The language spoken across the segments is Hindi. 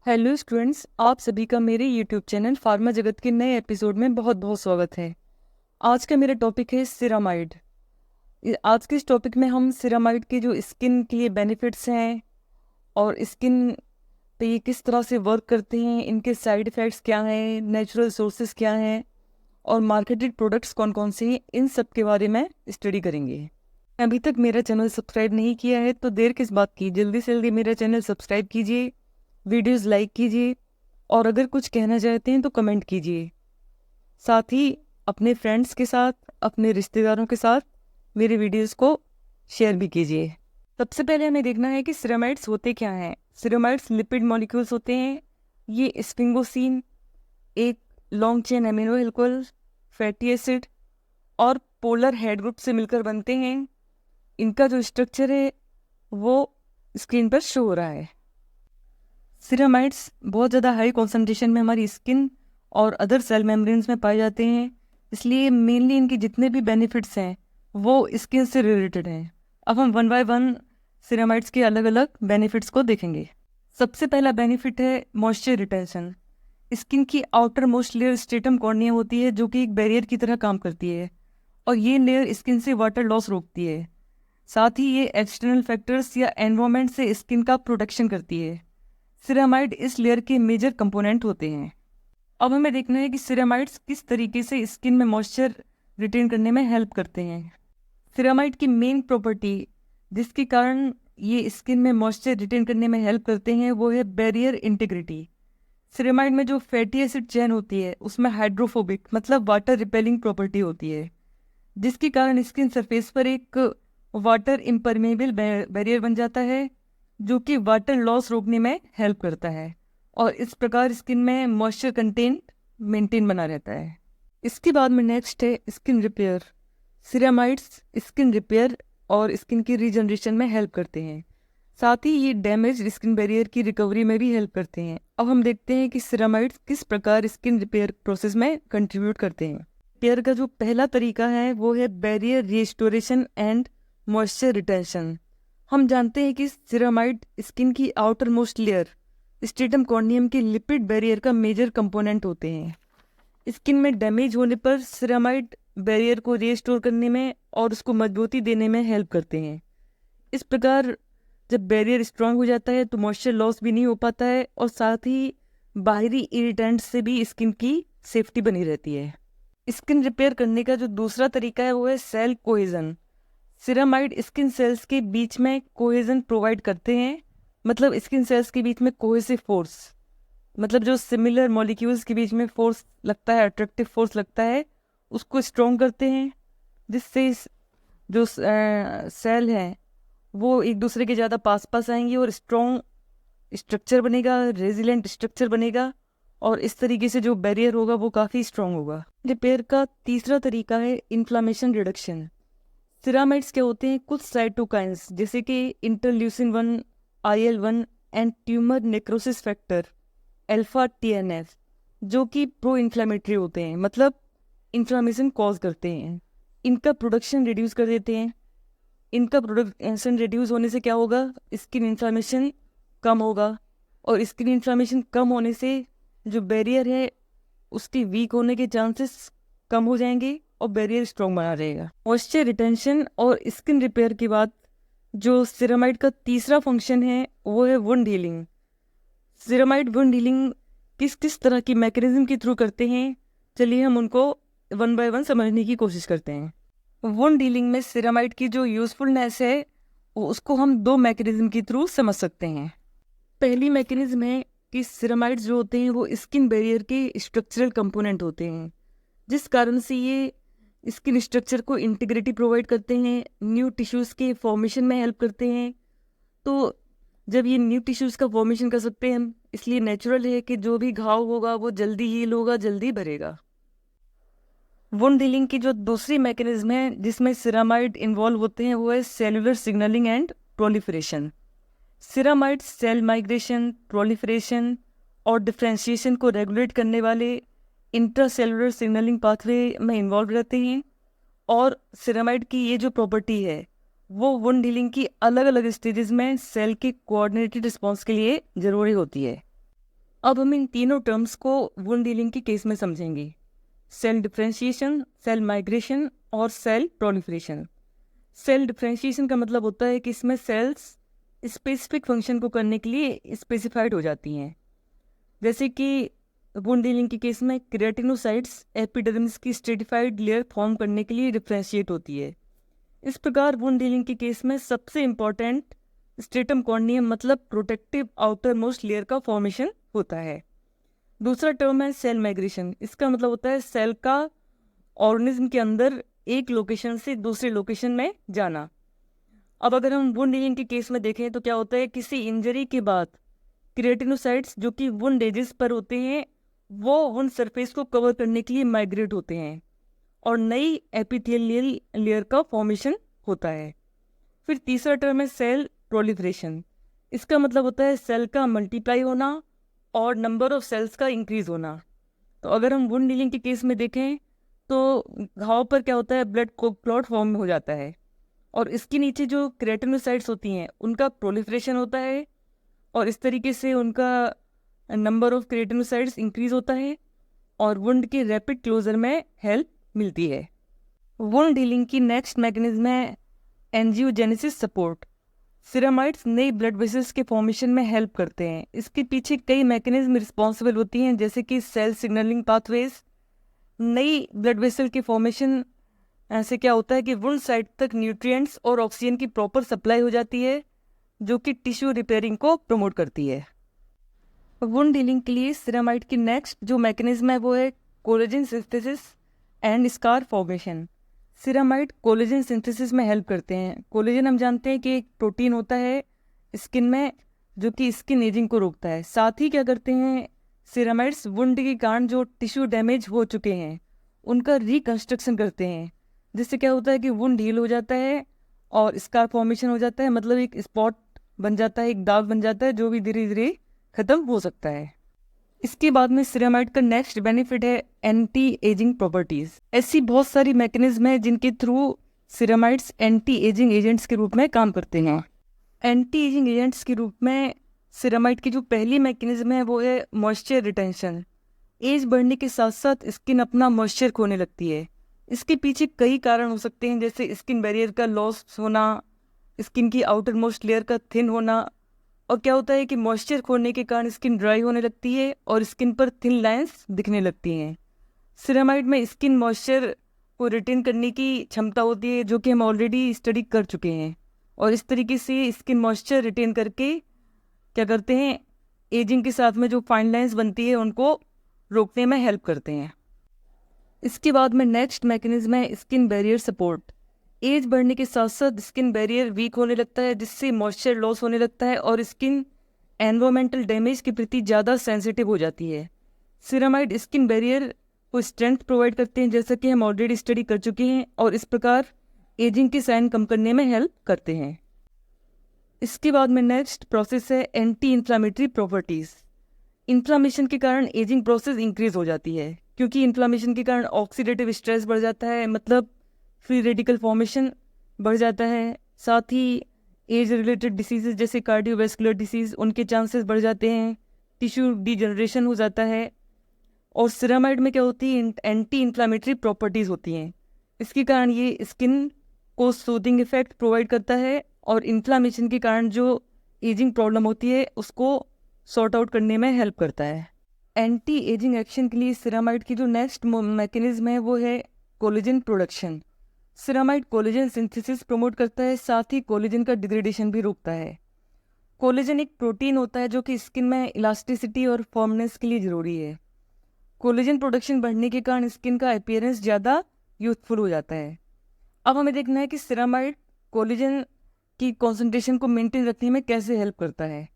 हेलो स्टूडेंट्स, आप सभी का मेरे यूट्यूब चैनल फार्मा जगत के नए एपिसोड में बहुत बहुत स्वागत है। आज का मेरा टॉपिक है सिरामाइड। आज के इस टॉपिक में हम सिरामाइड के जो स्किन के लिए बेनिफिट्स हैं और स्किन पे ये किस तरह से वर्क करते हैं, इनके साइड इफ़ेक्ट्स क्या हैं, नेचुरल सोर्सेज क्या हैं और मार्केटेड प्रोडक्ट्स कौन कौन से हैं, इन सब के बारे में स्टडी करेंगे। अभी तक मेरा चैनल सब्सक्राइब नहीं किया है तो देर किस बात की, जल्दी से जल्दी मेरा चैनल सब्सक्राइब कीजिए, वीडियोस लाइक कीजिए और अगर कुछ कहना चाहते हैं तो कमेंट कीजिए। साथ ही अपने फ्रेंड्स के साथ, अपने रिश्तेदारों के साथ मेरे वीडियोस को शेयर भी कीजिए। सबसे पहले हमें देखना है कि सिरामाइड्स होते क्या हैं। सिरामाइड्स लिपिड मॉलिक्यूल्स होते हैं। ये स्फिंगोसिन, एक long chain amino alcohol, fatty acid और पोलर हेड ग्रुप से मिलकर बनते हैं। इनका जो स्ट्रक्चर है वो स्क्रीन पर शो हो रहा है। सिरामाइड्स बहुत ज़्यादा हाई कॉन्सेंट्रेशन में हमारी स्किन और अदर सेल मेम्ब्रेन्स में पाए जाते हैं, इसलिए मेनली इनके जितने भी बेनिफिट्स हैं वो स्किन से रिलेटेड हैं। अब हम वन बाय वन सिरामाइड्स के अलग अलग बेनिफिट्स को देखेंगे। सबसे पहला बेनिफिट है मॉइस्चर रिटेंशन। स्किन की outer most layer stratum cornea होती है जो कि एक बैरियर की तरह काम करती है और ये लेयर स्किन से वाटर लॉस रोकती है। साथ ही ये एक्सटर्नल फैक्टर्स या एनवायरमेंट से स्किन का प्रोटेक्शन करती है। सिरामाइड इस लेयर के मेजर कंपोनेंट होते हैं। अब हमें देखना है कि सिरामाइड्स किस तरीके से स्किन में मॉइस्चर रिटेन करने में हेल्प करते हैं। सिरामाइड की मेन प्रॉपर्टी जिसके कारण ये स्किन में मॉइस्चर रिटेन करने में हेल्प करते हैं वो है बैरियर इंटीग्रिटी। सिरामाइड में जो फैटी एसिड चेन होती है उसमें हाइड्रोफोबिक मतलब वाटर रिपेलिंग प्रॉपर्टी होती है, जिसके कारण स्किन सरफेस पर एक वाटर इम्परमेबल बैरियर बन जाता है जो कि वाटर लॉस रोकने में हेल्प करता है और इस प्रकार स्किन में मॉइस्चर कंटेंट मेंटेन बना रहता है। इसके बाद में नेक्स्ट है स्किन रिपेयर। सिरामाइड्स स्किन रिपेयर और स्किन की रीजनरेशन में हेल्प करते हैं। साथ ही ये डैमेज स्किन बैरियर की रिकवरी में भी हेल्प करते हैं। अब हम देखते हैं कि सिरामाइड्स किस प्रकार स्किन रिपेयर प्रोसेस में कंट्रीब्यूट करते हैं। रिपेयर का जो पहला तरीका है वो है barrier restoration and moisture retention. हम जानते हैं कि सिरामाइड स्किन की outer most layer stratum corneum के लिपिड बैरियर का मेजर कंपोनेंट होते हैं। स्किन में डैमेज होने पर सिरामाइड बैरियर को रीस्टोर करने में और उसको मजबूती देने में हेल्प करते हैं। इस प्रकार जब बैरियर स्ट्रांग हो जाता है तो मॉइस्चर लॉस भी नहीं हो पाता है और साथ ही बाहरी इरिटेंट से भी स्किन की सेफ्टी बनी रहती है। स्किन रिपेयर करने का जो दूसरा तरीका है वो है cell cohesion. Ceramide skin cells के बीच में कोहेजन प्रोवाइड करते हैं, मतलब स्किन सेल्स के बीच में कोहेसिव फोर्स, मतलब जो सिमिलर मॉलिक्यूल्स के बीच में फोर्स लगता है, अट्रैक्टिव फोर्स लगता है, उसको स्ट्रॉन्ग करते हैं, जिससे जो सेल हैं वो एक दूसरे के ज़्यादा पास पास आएंगे और स्ट्रॉन्ग स्ट्रक्चर बनेगा, रेजिलेंट स्ट्रक्चर बनेगा और इस तरीके से जो बैरियर होगा वो काफ़ी स्ट्रॉन्ग होगा। रिपेयर का तीसरा तरीका है इन्फ्लामेशन रिडक्शन। सिरामाइड्स क्या होते हैं, कुछ साइटोकाइंस जैसे कि इंटरल्यूसिन 1, IL-1 and tumour necrosis factor alpha TNF जो कि प्रो इन्फ्लामेटरी होते हैं, मतलब इन्फ्लामेशन कॉज करते हैं। इनका प्रोडक्शन रिड्यूस कर देते हैं। इनका प्रोडक्शन रिड्यूस होने से क्या होगा, स्किन इन्फ्लामेशन कम होगा और स्किन इन्फ्लामेशन कम होने से जो बैरियर है उसकी वीक होने के चांसेस कम हो जाएंगे और बैरियर स्ट्रॉन्ग बना रहेगा। मॉइस्चर रिटेंशन और स्किन रिपेयर के बाद जो सिरामाइड का तीसरा फंक्शन है वो है wound healing. Ceramide wound healing किस किस तरह की मैकेनिज्म के थ्रू करते हैं, चलिए हम उनको वन बाय वन समझने की कोशिश करते हैं। वुंड हीलिंग में सिरामाइड की जो यूजफुलनेस है उसको हम दो मैकेनिज्म के थ्रू समझ सकते हैं। पहली मैकेनिज्म है कि सिरामाइड्स जो होते हैं वो स्किन बैरियर के स्ट्रक्चरल कंपोनेंट होते हैं, जिस कारण से ये स्किन स्ट्रक्चर को इंटीग्रिटी प्रोवाइड करते हैं, न्यू टिश्यूज़ के फॉर्मेशन में हेल्प करते हैं। तो जब ये न्यू टिश्यूज़ का फॉर्मेशन कर सकते हैं हम, इसलिए नेचुरल है कि जो भी घाव होगा वो जल्दी हील होगा, जल्दी भरेगा। वुंड हीलिंग की जो दूसरी मैकेनिज्म है जिसमें सिरामाइड इन्वॉल्व होते हैं वो है cellular signaling and proliferation. Ceramide cell migration, proliferation और डिफ्रेंशिएशन को रेगुलेट करने वाले इंट्रासेलुलर सिग्नलिंग पाथवे में इन्वॉल्व रहते हैं और सिरामाइड की ये जो प्रॉपर्टी है वो वुंड हीलिंग की अलग अलग स्टेजेस में सेल के कोऑर्डिनेटेड रिस्पॉन्स के लिए ज़रूरी होती है। अब हम इन तीनों टर्म्स को वुंड हीलिंग के केस में समझेंगे, सेल डिफरेंशिएशन, सेल माइग्रेशन और सेल प्रोलिफरेशन। सेल डिफरेंशिएशन का मतलब होता है कि इसमें सेल्स स्पेसिफिक फंक्शन को करने के लिए स्पेसिफाइड हो जाती हैं। जैसे कि वुंड हीलिंग के केस में केराटिनोसाइट्स एपिडर्मिस की स्ट्रेटिफाइड लेयर फॉर्म करने के लिए डिफरेंशिएट होती है। इस प्रकार वुंड हीलिंग के केस में सबसे इम्पॉर्टेंट स्ट्रेटम कॉर्नियम मतलब प्रोटेक्टिव आउटर मोस्ट लेयर का फॉर्मेशन होता है। दूसरा टर्म है सेल माइग्रेशन। इसका मतलब होता है सेल का ऑर्गेनिज्म के अंदर एक लोकेशन से दूसरे लोकेशन में जाना। अब अगर हम वुंड हीलिंग के केस में देखें तो क्या होता है, किसी इंजरी के बाद केराटिनोसाइट्स जो कि वुंड एजेस पर होते हैं वो वुंड सरफेस को कवर करने के लिए माइग्रेट होते हैं और नई एपिथेलियल लेयर का फॉर्मेशन होता है। फिर तीसरा टर्म है सेल प्रोलिफरेशन। इसका मतलब होता है सेल का मल्टीप्लाई होना और नंबर ऑफ सेल्स का इंक्रीज होना। तो अगर हम वुंड हीलिंग के केस में देखें तो घाव पर क्या होता है, ब्लड क्लॉट फॉर्म हो जाता है और इसके नीचे जो केराटिनोसाइट्स होती हैं उनका प्रोलिफरेशन होता है और इस तरीके से उनका नंबर ऑफ केराटिनोसाइट्स इंक्रीज होता है और वुंड के रैपिड क्लोजर में हेल्प मिलती है। वुंड हीलिंग की नेक्स्ट मैकेनिज्म है एंजियोजेनेसिस सपोर्ट। सिरामाइड्स नई ब्लड वेसल्स के फॉर्मेशन में हेल्प करते हैं। इसके पीछे कई मैकेनिज्म रिस्पॉन्सिबल होती हैं, जैसे कि सेल सिग्नलिंग पाथवेज। नई ब्लड वेसल के फॉर्मेशन ऐसे क्या होता है कि वुंड साइट तक न्यूट्रिएंट्स और ऑक्सीजन की प्रॉपर सप्लाई हो जाती है, जो कि टिश्यू रिपेयरिंग को प्रमोट करती है। वुंड हीलिंग के लिए सिरामाइड की नेक्स्ट जो मैकेनिज्म है वो है collagen synthesis and scar formation. Ceramide collagen synthesis में हेल्प करते हैं। कोलेजन हम जानते हैं कि एक प्रोटीन होता है स्किन में जो कि स्किन एजिंग को रोकता है। साथ ही क्या करते हैं सिरामाइड्स, वुंड के कारण जो टिश्यू डैमेज हो चुके हैं उनका रिकंस्ट्रक्शन करते हैं, जिससे क्या होता है कि वुंड हील हो जाता है और स्कार फॉर्मेशन हो जाता है, मतलब एक स्पॉट बन जाता है, एक दाग बन जाता है जो भी धीरे धीरे खत्म हो सकता है। इसके बाद में सिरामाइड का नेक्स्ट बेनिफिट है एंटी एजिंग प्रॉपर्टीज। ऐसी बहुत सारी मैकेनिज्म है जिनके थ्रू सिरामाइड्स एंटी एजिंग एजेंट्स के रूप में काम करते हैं। एंटी एजिंग एजेंट्स के रूप में सिरामाइड की जो पहली मैकेनिज्म है वो है मॉइस्चर रिटेंशन। एज बढ़ने के साथ साथ स्किन अपना मॉइस्चर खोने लगती है। इसके पीछे कई कारण हो सकते हैं, जैसे स्किन बैरियर का लॉस होना, स्किन की आउटर मोस्ट लेयर का थिन होना, और क्या होता है कि मॉइस्चर खोने के कारण स्किन ड्राई होने लगती है और स्किन पर थिन लाइंस दिखने लगती हैं। सिरामाइड में स्किन मॉइस्चर को रिटेन करने की क्षमता होती है, जो कि हम ऑलरेडी स्टडी कर चुके हैं, और इस तरीके से स्किन मॉइस्चर रिटेन करके क्या करते हैं, एजिंग के साथ में जो फाइन लाइंस बनती है उनको रोकने में हेल्प करते हैं। इसके बाद में नेक्स्ट मैकेनिज्म है स्किन बैरियर सपोर्ट। एज बढ़ने के साथ साथ स्किन बैरियर वीक होने लगता है, जिससे मॉइस्चर लॉस होने लगता है और स्किन एनवायरमेंटल डैमेज के प्रति ज़्यादा सेंसिटिव हो जाती है। सिरामाइड स्किन बैरियर को स्ट्रेंथ प्रोवाइड करते हैं, जैसा कि हम ऑलरेडी स्टडी कर चुके हैं, और इस प्रकार एजिंग के साइन कम करने में हेल्प करते हैं। इसके बाद में नेक्स्ट प्रोसेस है एंटी इन्फ्लामेटरी प्रॉपर्टीज़। इन्फ्लामेशन के कारण एजिंग प्रोसेस इंक्रीज हो जाती है, क्योंकि इन्फ्लामेशन के कारण ऑक्सीडेटिव स्ट्रेस बढ़ जाता है, मतलब फ्री रेडिकल फॉर्मेशन बढ़ जाता है। साथ ही एज रिलेटेड डिसीजेज जैसे कार्डियोवैस्कुलर डिसीज उनके चांसेस बढ़ जाते हैं, टिश्यू डिजनरेशन हो जाता है। और सिरामाइड में क्या होती है, एंटी इन्फ्लामेटरी प्रॉपर्टीज़ होती हैं। इसके कारण ये स्किन को सूदिंग इफेक्ट प्रोवाइड करता है और इन्फ्लामेशन के कारण जो एजिंग प्रॉब्लम होती है उसको सॉर्ट आउट करने में हेल्प करता है। एंटी एजिंग एक्शन के लिए सिरामाइड की जो नेक्स्ट मैकेनिज्म है वो है collagen production. Ceramide collagen synthesis promote करता है, साथ ही कोलेजन का डिग्रेडेशन भी रोकता है। कोलेजन एक प्रोटीन होता है जो कि स्किन में इलास्टिसिटी और फॉर्मनेस के लिए ज़रूरी है। कोलेजन प्रोडक्शन बढ़ने के कारण स्किन का अपीयरेंस ज़्यादा यूथफुल हो जाता है। अब हमें देखना है कि सिरामाइड कोलेजन की कॉन्सेंट्रेशन को मेंटेन रखने में कैसे हेल्प करता है।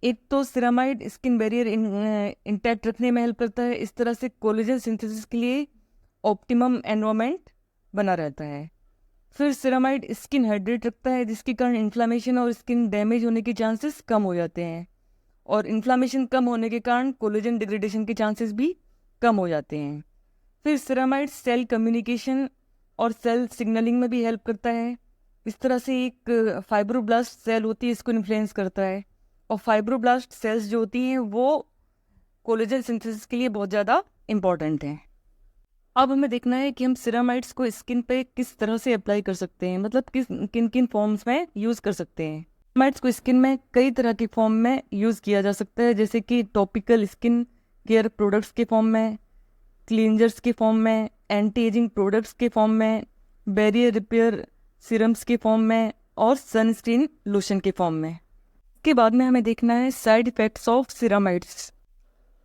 एक तो सिरामाइड स्किन बैरियर इंटैक्ट रखने में हेल्प करता है। इस तरह से कोलेजन सिंथेसिस के लिए ऑप्टिमम एनवायरनमेंट बना रहता है। फिर सिरामाइड स्किन हाइड्रेट रखता है, जिसके कारण इन्फ्लामेशन और स्किन डैमेज होने के चांसेस कम हो जाते हैं, और इन्फ्लामेशन कम होने के कारण कोलेजन डिग्रेडेशन के चांसेस भी कम हो जाते हैं। फिर सिरामाइड सेल कम्युनिकेशन और सेल सिग्नलिंग में भी हेल्प करता है। इस तरह से एक फाइब्रोब्लास्ट सेल होती है, इसको इन्फ्लुएंस करता है, और फाइब्रोब्लास्ट सेल्स जो होती हैं वो कोलेजन सिंथेसिस के लिए बहुत ज़्यादा इम्पॉर्टेंट हैं। अब हमें देखना है कि हम सिरामाइड्स को स्किन पे किस तरह से अप्लाई कर सकते हैं, मतलब किन किन फॉर्म्स में यूज़ कर सकते हैं। सिरामाइड्स को स्किन में कई तरह के फॉर्म में यूज़ किया जा सकता है, जैसे कि टॉपिकल स्किन केयर प्रोडक्ट्स के फॉर्म में, क्लींजर्स के फॉर्म में, एंटी एजिंग प्रोडक्ट्स के फॉर्म में, बैरियर रिपेयर सीरम्स के फॉर्म में और सनस्क्रीन लोशन के फॉर्म में। इसके बाद में हमें देखना है साइड इफ़ेक्ट्स ऑफ सिरामाइड्स।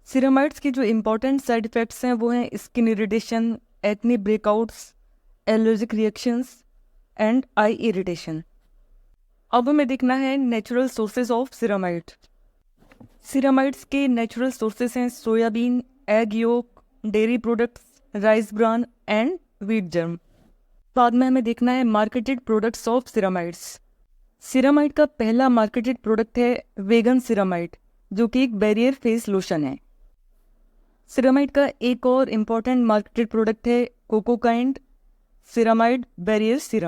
सिरामाइड्स के जो इम्पोर्टेंट साइड इफ़ेक्ट्स हैं वो हैं skin irritation, acne breakouts, allergic reactions and I irritation. अब हमें देखना है नेचुरल सोर्सेज ऑफ सिरामाइड। सिरामाइड्स के नेचुरल सोर्सेज हैं soybean, egg yolk, dairy products, rice bran and wheat germ. बाद में हमें देखना है मार्केटेड प्रोडक्ट्स ऑफ सिरामाइड्स। सिरामाइड का पहला मार्केटेड प्रोडक्ट है वेगन सिरामाइड, जो कि एक बैरियर फेस लोशन है। सिरामाइड का एक और इम्पॉर्टेंट मार्केटेड प्रोडक्ट है कोकोकाइंड सिरामाइड बैरियर सीरम।